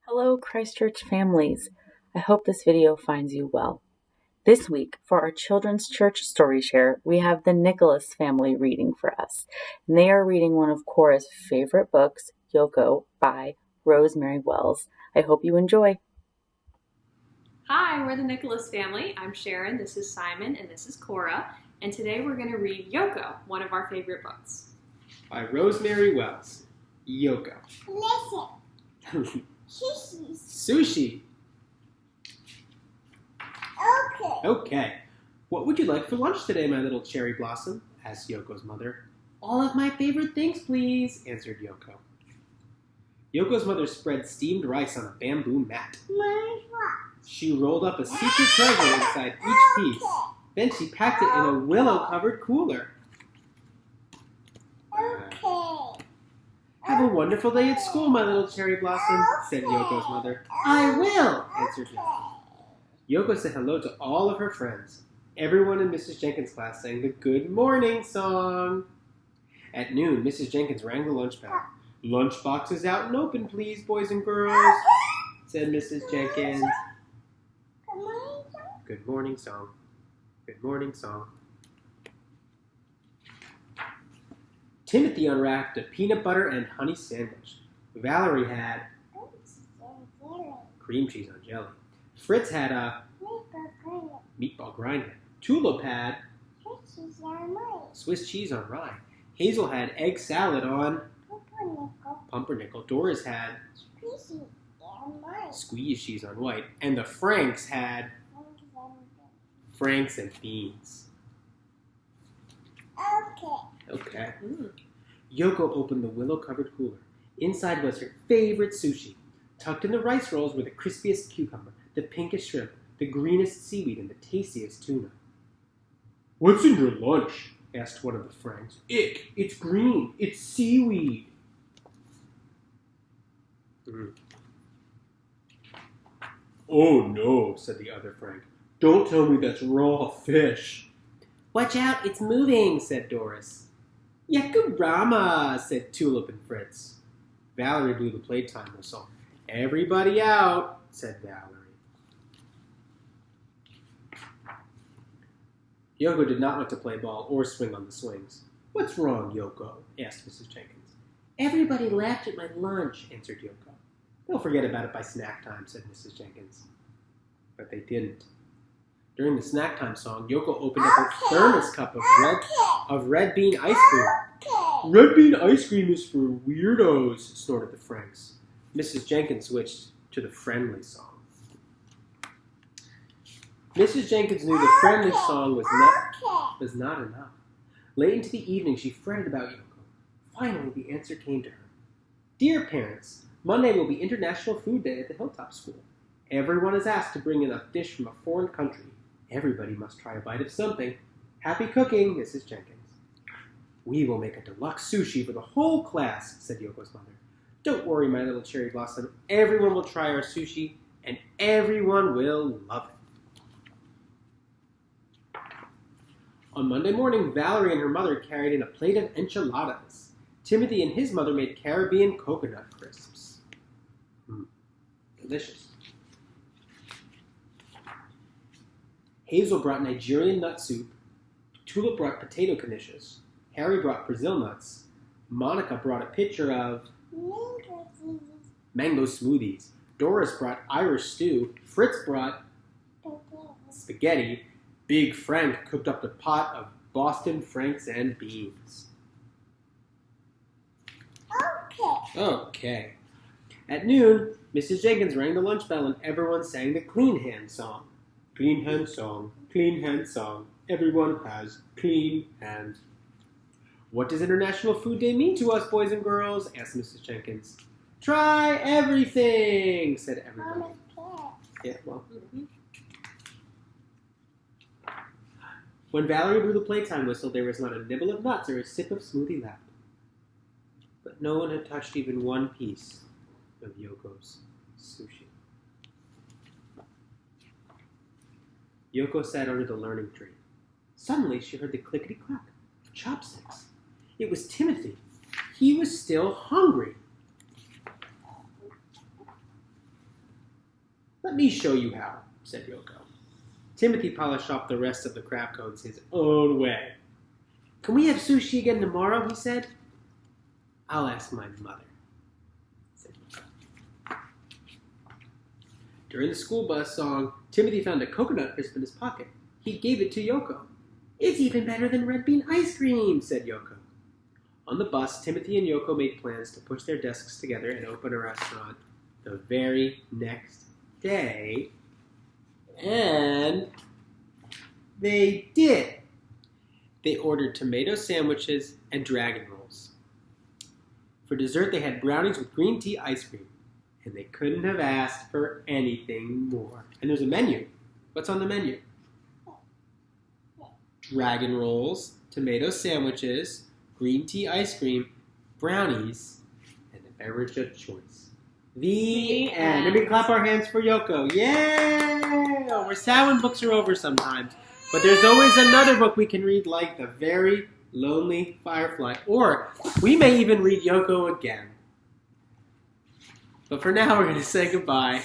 Hello, Christchurch families. I hope this video finds you well. This week, for our Children's Church Story Share, we have the Nicholas family reading for us. And they are reading one of Cora's favorite books, Yoko, by Rosemary Wells. I hope you enjoy. Hi, we're the Nicholas family. I'm Sharon, this is Simon, and this is Cora. And today we're going to read Yoko, one of our favorite books. By Rosemary Wells. Yoko. Listen. Sushi. Sushi. Okay. Okay. What would you like for lunch today, my little cherry blossom? Asked Yoko's mother. All of my favorite things, please, answered Yoko. Yoko's mother spread steamed rice on a bamboo mat. She rolled up a secret treasure inside each piece. Then she packed it in a willow-covered cooler. Okay. Have a wonderful day at school, my little cherry blossom, said Yoko's mother. I will, answered Yoko. Yoko said hello to all of her friends. Everyone in Mrs. Jenkins' class sang the Good Morning song. At noon, Mrs. Jenkins rang the lunch bell. Lunch boxes out and open, please, boys and girls, said Mrs. Jenkins. Good morning song. Good morning song. Timothy unwrapped a peanut butter and honey sandwich. Valerie had cream cheese on jelly. Fritz had a meatball grinder. Tulip had Swiss cheese on rye. Hazel had egg salad on pumpernickel. Doris had squeeze cheese on white. And the Franks had Franks and beans. Okay. Yoko opened the willow-covered cooler. Inside was her favorite sushi. Tucked in the rice rolls were the crispiest cucumber, the pinkest shrimp, the greenest seaweed, and the tastiest tuna. What's in your lunch? Asked one of the Franks. Ick, it's green. It's seaweed. Oh no, said the other Frank. Don't tell me that's raw fish. Watch out, it's moving, said Doris. Yakurama, said Tulip and Fritz. Valerie blew the playtime whistle. Everybody out, said Valerie. Yoko did not want to play ball or swing on the swings. What's wrong, Yoko? Asked Mrs. Jenkins. Everybody laughed at my lunch, answered Yoko. They'll forget about it by snack time, said Mrs. Jenkins. But they didn't. During the snack time song, Yoko opened up her thermos cup of red bean ice cream. Red bean ice cream is for weirdos, snorted the Franks. Mrs. Jenkins switched to the friendly song. Mrs. Jenkins knew the friendly song was not enough. Late into the evening, she fretted about Yoko. Finally, the answer came to her. Dear parents, Monday will be International Food Day at the Hilltop School. Everyone is asked to bring in a dish from a foreign country. Everybody must try a bite of something. Happy cooking, Mrs. Jenkins. We will make a deluxe sushi for the whole class, said Yoko's mother. Don't worry, my little cherry blossom. Everyone will try our sushi, and everyone will love it. On Monday morning, Valerie and her mother carried in a plate of enchiladas. Timothy and his mother made Caribbean coconut crisps. Delicious. Hazel brought Nigerian nut soup. Tulip brought potato knishes. Harry brought Brazil nuts. Monica brought a pitcher of mango smoothies. Doris brought Irish stew. Fritz brought spaghetti. Big Frank cooked up a pot of Boston Franks and beans. Okay. At noon, Mrs. Jenkins rang the lunch bell and everyone sang the Clean Hand song. Clean hand song, clean hand song. Everyone has clean hands. What does International Food Day mean to us, boys and girls? Asked Mrs. Jenkins. Try everything, said everybody. Yeah, well. When Valerie blew the playtime whistle, there was not a nibble of nuts or a sip of smoothie left. But no one had touched even one piece of Yoko's sushi. Yoko sat under the learning tree. Suddenly she heard the clickety-clack of chopsticks. It was Timothy. He was still hungry. "Let me show you how," said Yoko. Timothy polished off the rest of the crab cones his own way. "Can we have sushi again tomorrow?" he said. "I'll ask my mother," said Yoko. During the school bus song, Timothy found a coconut crisp in his pocket. He gave it to Yoko. "It's even better than red bean ice cream," said Yoko. On the bus, Timothy and Yoko made plans to push their desks together and open a restaurant the very next day. And they did. They ordered tomato sandwiches and dragon rolls. For dessert, they had brownies with green tea ice cream. And they couldn't have asked for anything more. And there's a menu. What's on the menu? Dragon rolls, tomato sandwiches, green tea ice cream, brownies, and a beverage of choice. The end. Let me clap our hands for Yoko. Yay! Oh, we're sad when books are over sometimes. But there's always another book we can read, like The Very Lonely Firefly. Or we may even read Yoko again. But for now, we're going to say goodbye.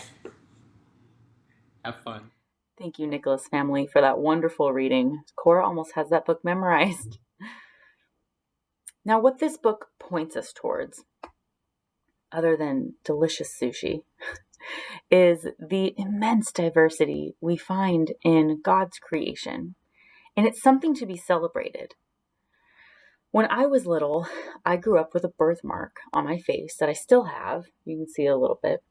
Have fun. Thank you, Nicholas family, for that wonderful reading. Cora almost has that book memorized. Now, what this book points us towards, other than delicious sushi, is the immense diversity we find in God's creation. And it's something to be celebrated. When I was little, I grew up with a birthmark on my face that I still have. You can see a little bit.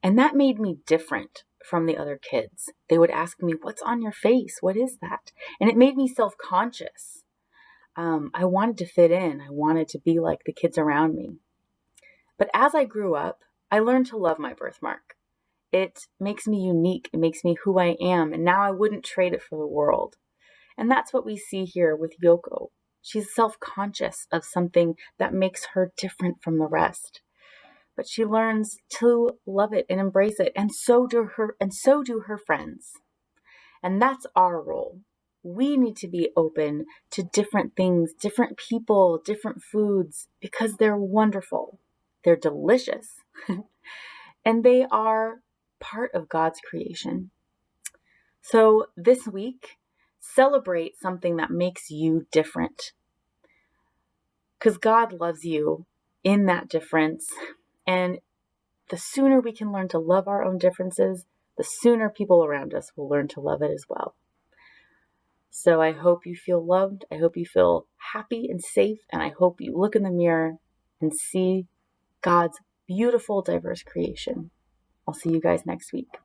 And that made me different from the other kids. They would ask me, "What's on your face? What is that?" And it made me self-conscious. I wanted to fit in. I wanted to be like the kids around me. But as I grew up, I learned to love my birthmark. It makes me unique. It makes me who I am. And now I wouldn't trade it for the world. And that's what we see here with Yoko. She's self-conscious of something that makes her different from the rest. But she learns to love it and embrace it. And so do her friends. And that's our role. We need to be open to different things, different people, different foods, because they're wonderful. They're delicious. And they are part of God's creation. So this week, celebrate something that makes you different. Because God loves you in that difference. And the sooner we can learn to love our own differences, the sooner people around us will learn to love it as well. So I hope you feel loved. I hope you feel happy and safe. And I hope you look in the mirror and see God's beautiful, diverse creation. I'll see you guys next week.